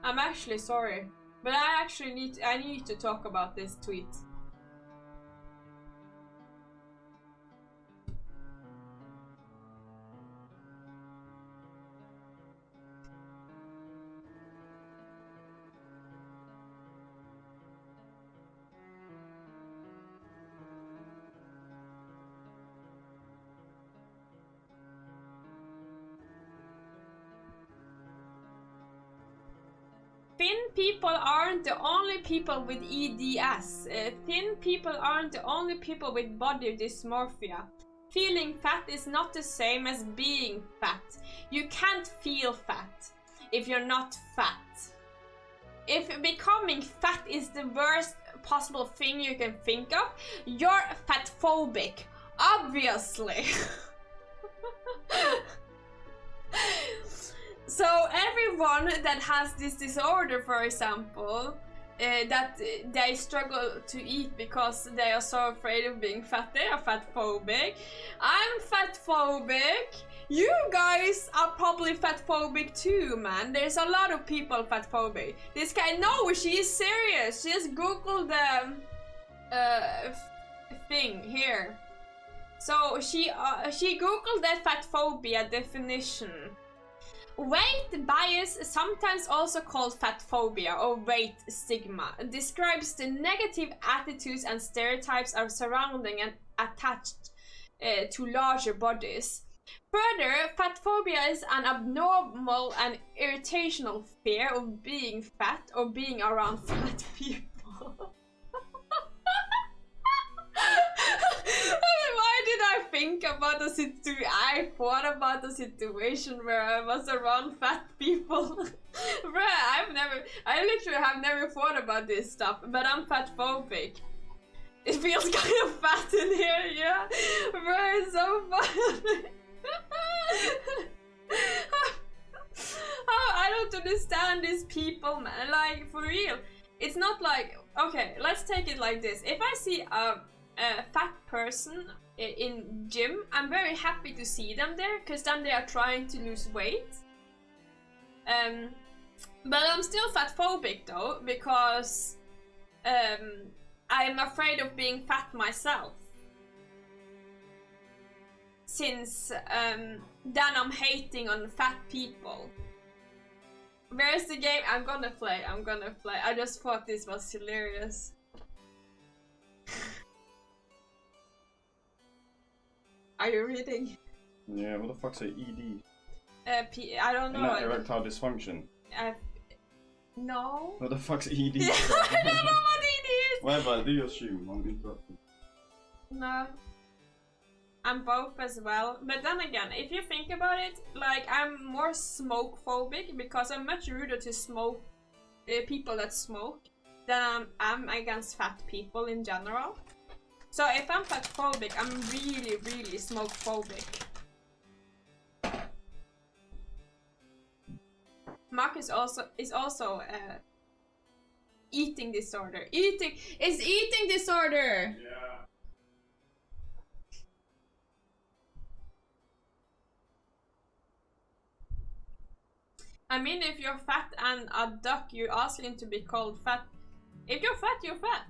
I'm actually sorry, but I need to talk about this tweet. Thin people aren't the only people with EDS. Thin people aren't the only people with body dysmorphia. Feeling fat is not the same as being fat. You can't feel fat if you're not fat. If becoming fat is the worst possible thing you can think of, you're fatphobic. Obviously. So everyone that has this disorder, for example, that they struggle to eat because they are so afraid of being fat, they are fatphobic. I'm fatphobic. You guys are probably fatphobic too, man. There's a lot of people fatphobic. This guy, no, she is serious. She just googled the thing here. So she googled the fatphobia definition. Weight bias, sometimes also called fat phobia or weight stigma, describes the negative attitudes and stereotypes are surrounding and attached to larger bodies. Further, fat phobia is an abnormal and irritational fear of being fat or being around fat people. Why did I think about the situation? I thought about the situation where I was around fat people. Bruh, I literally have never thought about this stuff, but I'm fatphobic. It feels kind of fat in here, yeah? Bruh, it's so funny. I don't understand these people, man. Like, for real. It's not like, okay, let's take it like this. If I see a fat person in gym, I'm very happy to see them there, because then they are trying to lose weight. But I'm still fatphobic though, because I'm afraid of being fat myself. Since then I'm hating on fat people. Where's the game? I'm gonna play. I just thought this was hilarious. Are you reading? Yeah, what the fuck's a ED? I don't know. Not erectile dysfunction. No. What the fuck's ED? I don't know what ED is! Whatever, do your stream, I'm interrupting. No. I'm both as well. But then again, if you think about it, like, I'm more smoke phobic because I'm much ruder to smoke people that smoke than I'm against fat people in general. So if I'm fat phobic, I'm really, really smoke phobic. Mark is also eating disorder. Eating disorder. Yeah. I mean, if you're fat and a duck, you're asking to be called fat. If you're fat, you're fat.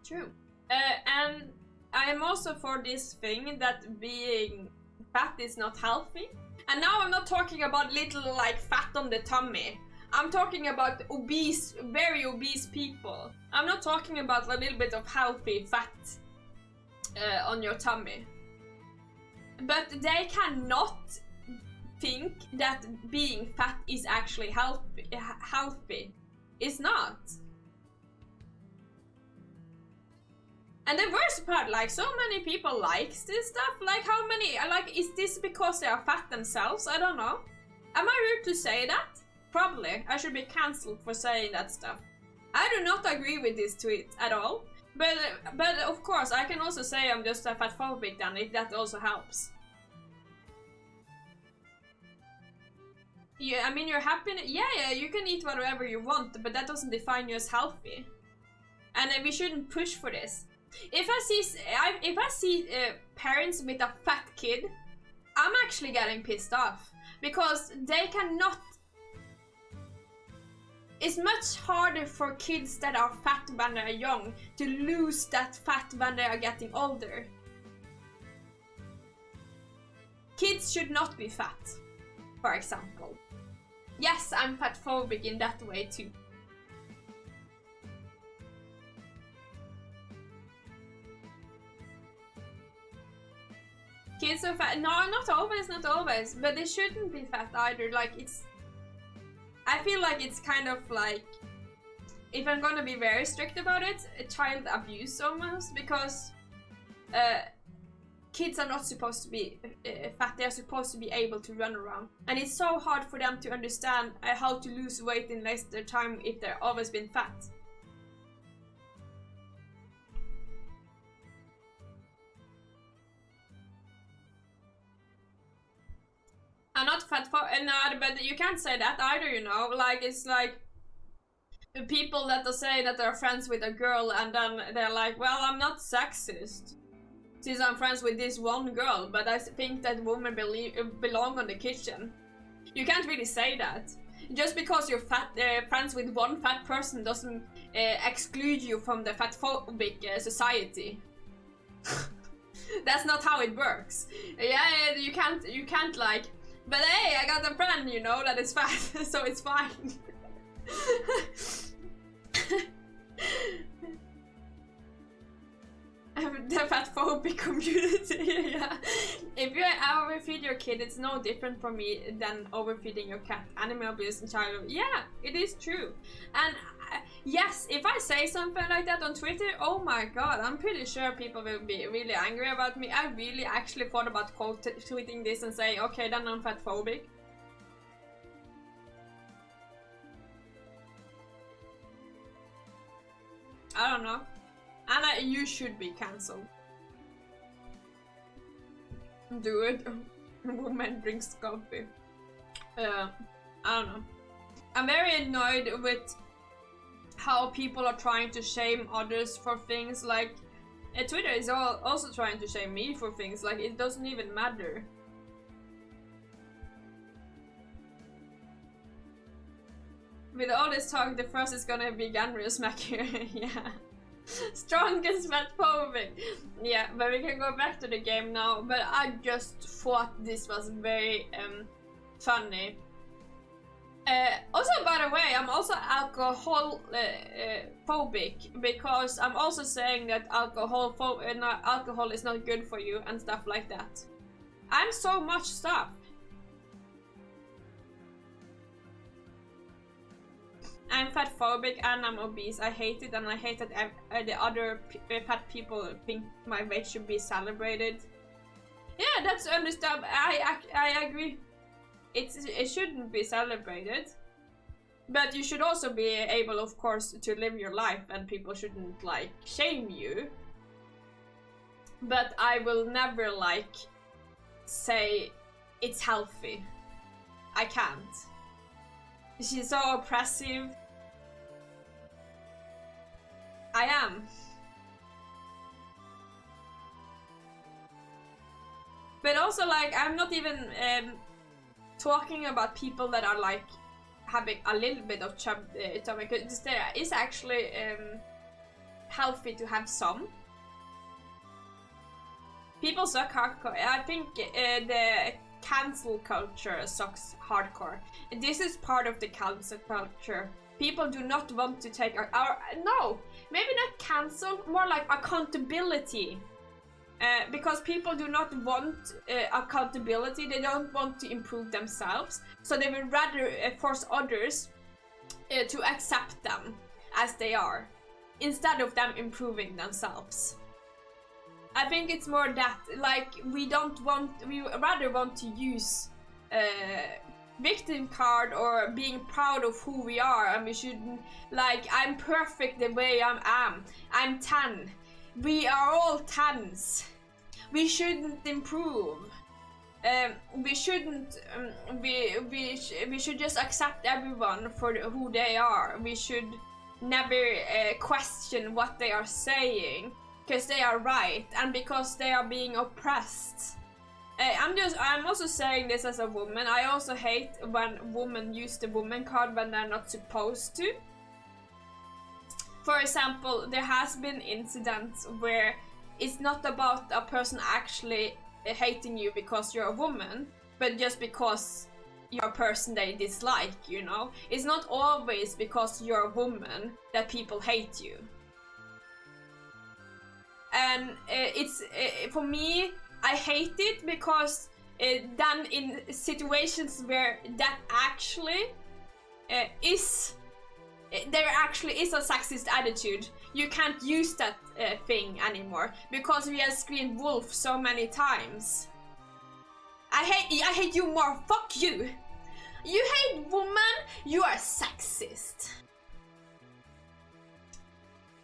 True. And I am also for this thing that being fat is not healthy. And now I'm not talking about little like fat on the tummy. I'm talking about obese, very obese people. I'm not talking about a little bit of healthy fat on your tummy. But they cannot think that being fat is actually healthy. It's not. And the worst part, like, so many people likes this stuff. Like, how many, like, is this because they are fat themselves? I don't know. Am I rude to say that? Probably. I should be cancelled for saying that stuff. I do not agree with this tweet at all. But of course, I can also say I'm just a fatphobic then, if that also helps. Yeah, I mean, you're happy. Yeah, you can eat whatever you want, but that doesn't define you as healthy. And we shouldn't push for this. If I see parents with a fat kid, I'm actually getting pissed off because they cannot it's much harder for kids that are fat when they're young to lose that fat when they are getting older. Kids should not be fat, for example. Yes, I'm fatphobic in that way too. Kids are fat. No, not always, but they shouldn't be fat either. Like, it's... I feel like it's kind of like, if I'm gonna be very strict about it, child abuse almost, because kids are not supposed to be fat, they're supposed to be able to run around. And it's so hard for them to understand how to lose weight in less time if they've always been fat. I'm not fat for no, but you can't say that either, you know. Like, it's like people that are saying that they're friends with a girl and then they're like, well, I'm not sexist since I'm friends with this one girl, but I think that women belong on the kitchen. You can't really say that. Just because you're friends with one fat person doesn't exclude you from the fatphobic society. That's not how it works. Yeah, you can't like, but hey, I got a friend, you know, that is fat, so it's fine. The fatphobic community, yeah. If you overfeed your kid, it's no different from me than overfeeding your cat. Animal abuse and child abuse. Yeah, it is true. And yes, if I say something like that on Twitter, oh my god, I'm pretty sure people will be really angry about me. I really actually thought about tweeting this and saying, okay, then I'm fatphobic. I don't know. Anna, you should be cancelled. Do it. Woman drinks coffee. I don't know. I'm very annoyed with how people are trying to shame others for things. Like, Twitter is also trying to shame me for things. Like, it doesn't even matter. With all this talk, the first is gonna be Ganrio smacking. Yeah. Strongest fatphobic. Yeah, but we can go back to the game now. But I just thought this was very funny. Also, by the way, I'm also alcohol phobic, because I'm also saying that alcohol is not good for you and stuff like that. I'm so much stuff. I'm fatphobic and I'm obese. I hate it, and I hate that the other fat people think my weight should be celebrated. Yeah, that's understandable. I agree. It shouldn't be celebrated, but you should also be able, of course, to live your life, and people shouldn't like shame you. But I will never like say it's healthy. I can't. She's so oppressive. I am. But also, like, I'm not even talking about people that are like having a little bit of chub tummy. There is actually healthy to have some. People suck hardcore. I think the cancel culture sucks hardcore. This is part of the cancel culture. People do not want to take no, maybe not cancel, more like accountability. Because people do not want accountability, they don't want to improve themselves, so they would rather force others to accept them as they are, instead of them improving themselves. I think it's more that, like, we rather want to use victim card or being proud of who we are, and we shouldn't, like, I'm perfect the way I am. I'm 10. We are all 10s. We shouldn't improve. We shouldn't. We should just accept everyone for who they are. We should never question what they are saying, because they are right and because they are being oppressed. I'm also saying this as a woman. I also hate when women use the woman card when they're not supposed to. For example, there has been incidents where it's not about a person actually hating you because you're a woman, but just because you're a person they dislike, you know? It's not always because you're a woman that people hate you. And for me, I hate it because then in situations where that actually there actually is a sexist attitude, you can't use that thing anymore because we have screamed wolf so many times. I hate you more, fuck you! You hate woman, you are sexist.